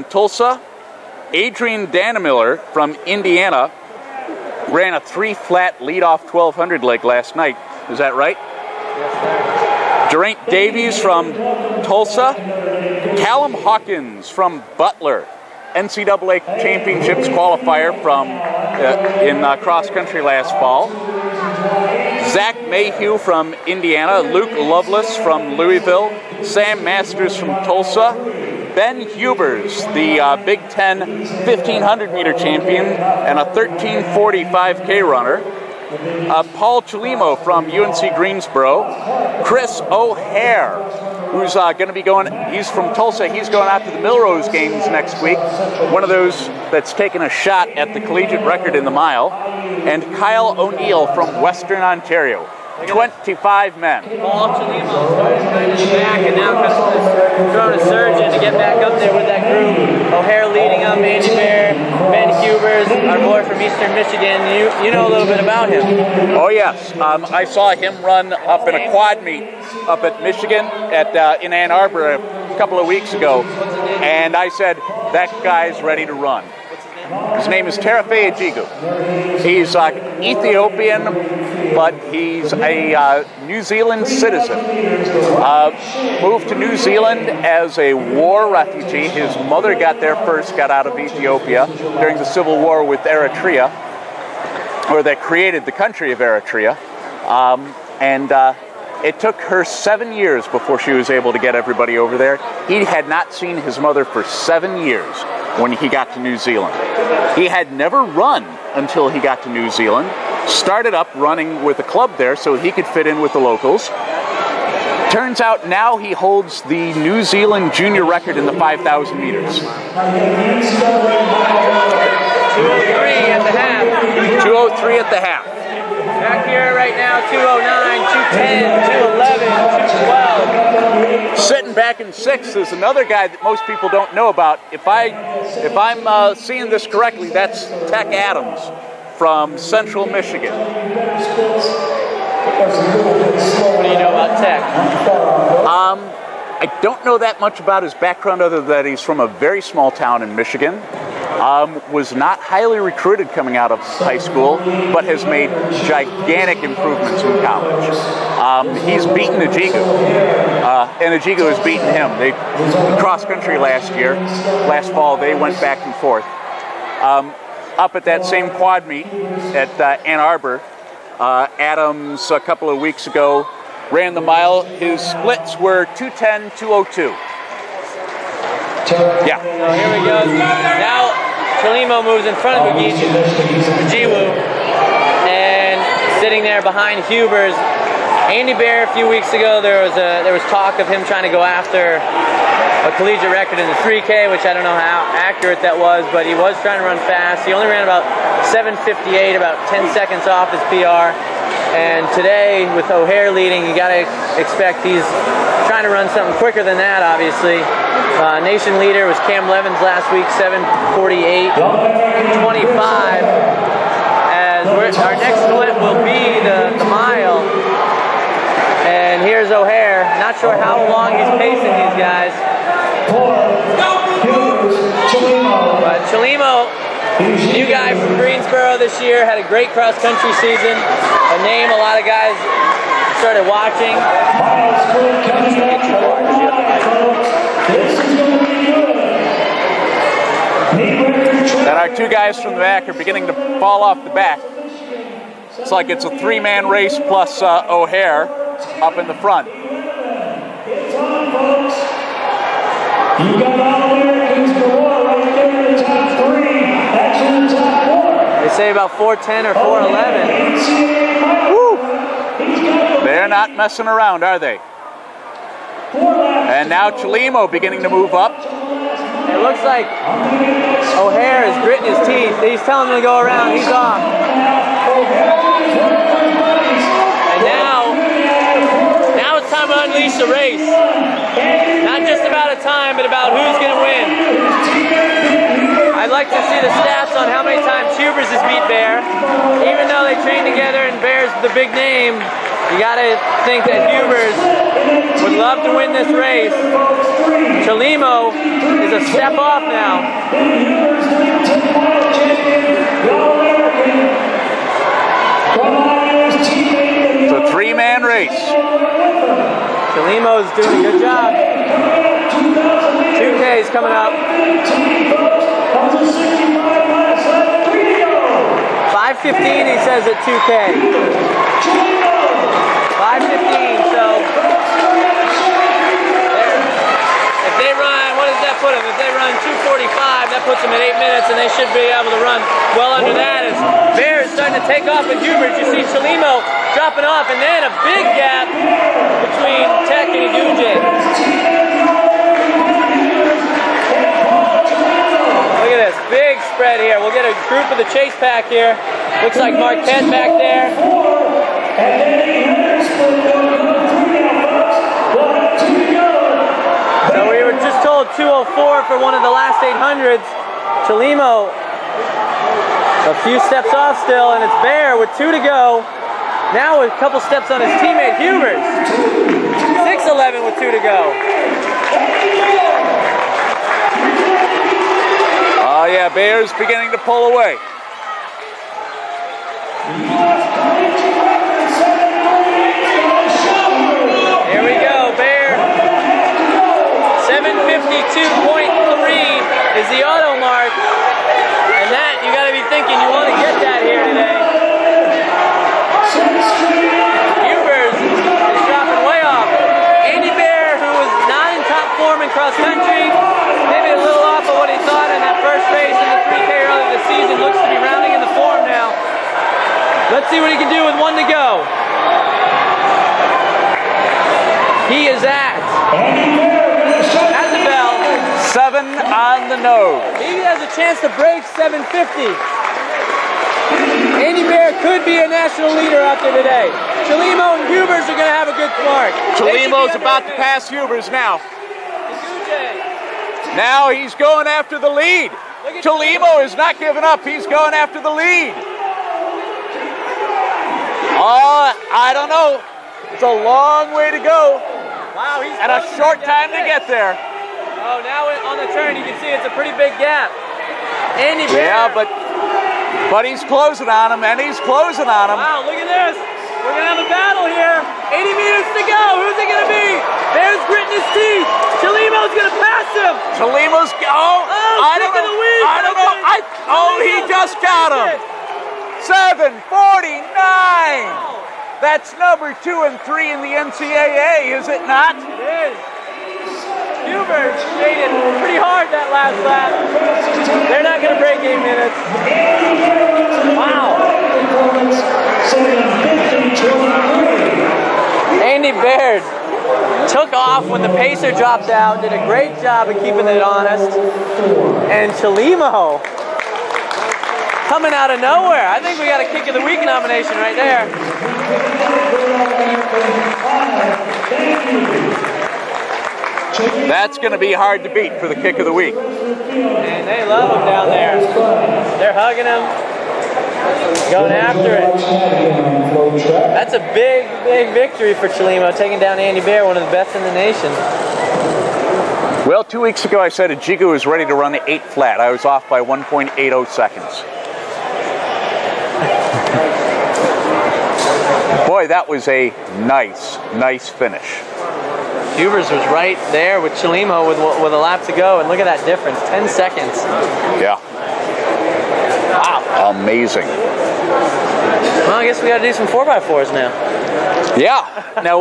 Tulsa, Adrian Dannemiller from Indiana ran a 3-flat leadoff 1200 leg last night. Is that right? Yes, sir. Geraint Davies from Tulsa, Callum Hawkins from Butler, NCAA Championships qualifier from in cross country last fall. Zach Mayhew from Indiana, Luke Lovelace from Louisville, Sam Masters from Tulsa, Ben Hubers, the Big Ten 1500 meter champion and a 13:45K runner. Paul Chelimo from UNC-Greensboro, Chris O'Hare, who's going to be going, he's from Tulsa, he's going out to the Millrose games next week, one of those that's taken a shot at the collegiate record in the mile, and Kyle O'Neill from Western Ontario. 25 men. Paul Chelimo started in the back and now kind of throwing a surge in to get back up there with that group. O'Hare leading them, Andy Bear, Ben Hubers, our boy from Eastern Michigan. You know a little bit about him. Oh yes, I saw him run up in a quad meet up at Michigan in Ann Arbor a couple of weeks ago, and I said, that guy's ready to run. His name is Terefe Ejigu. He's Ethiopian, but he's a New Zealand citizen. Moved to New Zealand as a war refugee. His mother got there first, got out of Ethiopia during the civil war with Eritrea, or that created the country of Eritrea. It took her 7 years before she was able to get everybody over there. He had not seen his mother for 7 years when he got to New Zealand. He had never run until he got to New Zealand. Started up running with a club there so he could fit in with the locals. Turns out now he holds the New Zealand junior record in the 5,000 meters. 203 at the half. 203 at the half. Back here right now, 209, 210, 211, 212. Sitting back in sixth is another guy that most people don't know about. If I'm seeing this correctly, that's Tech Adams from Central Michigan. What do you know about Tech? I don't know that much about his background other than that he's from a very small town in Michigan. Was not highly recruited coming out of high school, but has made gigantic improvements in college. He's beaten Ejigu, and Ejigu has beaten him. They cross country last fall, they went back and forth. Up at that same quad meet at Ann Arbor, Adams a couple of weeks ago ran the mile. His splits were 2:10, 2:02. Yeah. So here we go. Now Chelimo moves in front of Ejigu, and sitting there behind Hubers. Andy Bear, a few weeks ago, there was talk of him trying to go after a collegiate record in the 3K, which I don't know how accurate that was, but he was trying to run fast. He only ran about 7:58, about 10 seconds off his PR. And today, with O'Hare leading, you got to expect he's trying to run something quicker than that, obviously. Nation leader was Cam Levins last week, 7:48.25. As our next split will be the mile. And here's O'Hare. Not sure how long he's pacing these guys. But Chelimo, new guy from Greensboro this year, had a great cross-country season. A name a lot of guys started watching. And our two guys from the back are beginning to fall off the back. It's like it's a three-man race plus O'Hare up in the front. They say about 4:10 or 4:11. Woo. They're not messing around, are they? And now Chelimo beginning to move up. It looks like O'Hare is gritting his teeth. He's telling him to go around. He's off. And now it's time to unleash the race. Not just about a time, but about who's going to win. I'd like to see the stats on how many times Hubers has beat Bear. Even though they train together and Bear's the big name, You gotta think that Hubers would love to win this race. Chelimo is a step off now. It's a three-man race. Chelimo's doing a good job. 2K is coming up. 5:15 he says at 2K. 5:15, so if they run, what does that put them? If they run 2:45, that puts them at 8 minutes, and they should be able to run well under that. As Bear is starting to take off at Hubert, you see Chelimo dropping off, and then a big gap between Tech and Ejigu. Look at this, big spread here. We'll get a group of the chase pack here. Looks like Marquette back there. So we were just told 2:04 for one of the last 800s. Chelimo a few steps off still, and it's Bear with 2 to go. Now with a couple steps on his teammate Hubers. 6:11 with 2 to go. Oh yeah, Bear's beginning to pull away. Here we go, Bear. 7:52.3 is the auto mark. And that, you gotta be thinking you want to get that here today. Hubers is dropping way off. Andy Bear, who was not in top form in cross country, maybe a little off of what he thought in that first race in the 3K early this season, looks to be rounding in the form now. Let's see what he can do with 1 to go. He is at the bell. 7 on the nose. He has a chance to break 750. Andy Bear could be a national leader out there today. Chelimo and Hubers are going to have a good spark. Chelimo's about to pass Hubers now. Now he's going after the lead. Chelimo is not giving up. He's going after the lead. Oh, I don't know. It's a long way to go. Wow, he's and a short time to get there. Oh, now on the turn you can see it's a pretty big gap. Andy Bear. Yeah, but he's closing on him, and he's closing on him. Wow, look at this. We're going to have a battle here. 80 meters to go. Who's it going to be? Bear's gritting his teeth. Chelimo's going to pass him. Chelimo's, I don't know. I don't know. He just got him. 7:49. Wow. That's number 2 and 3 in the NCAA, is it not? It is. Hubert made it pretty hard that last lap. They're not going to break 8 minutes. Wow. Andy Baird took off when the pacer dropped out, did a great job of keeping it honest. And Chelimo coming out of nowhere. I think we got a Kick of the Week nomination right there. That's going to be hard to beat for the Kick of the Week. And they love him down there. They're hugging him, going after it. That's a big, big victory for Chelimo, taking down Andy Bear, one of the best in the nation. Well, 2 weeks ago I said Ejigu was ready to run the 8 flat. I was off by 1.80 seconds. Boy, that was a nice finish. Hubers was right there with Chelimo with a lap to go, and look at that difference, 10 seconds. Yeah. Wow, amazing. Well, I guess we got to do some 4x4s now. Yeah. Now.